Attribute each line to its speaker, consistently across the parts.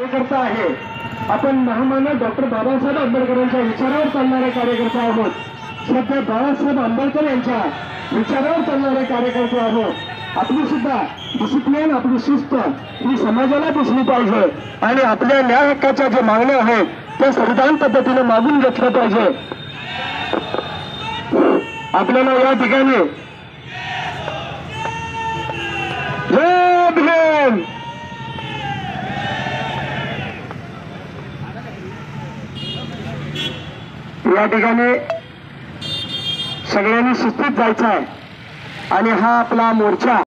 Speaker 1: कार्यकर्ता आहे। आपण महामानव डॉक्टर बाबासाहेब आंबेडकरांच्या विचारावर चालणारे कार्यकर्ते आहोत। श्रद्धेय बाळासाहेब आंबेडकर यांच्या विचारावर चालणारे कार्यकर्ते आहोत। आपली सुद्धा डिसिप्लिन, आपली शिस्त ही समाजाला दिसली पाहिजे आणि आपल्या न्याय हक्काच्या जे मागण्या आहेत त्या संविधान पद्धतीने मागून घेतलं पाहिजे। आपल्याला या ठिकाणी जय भीम या ठिकाणी सगळ्यांनी शिस्तीत जायचं आहे आणि हा आपला मोर्चा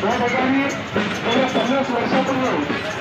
Speaker 1: या ठिकाणी 50 वर्षापूर्वी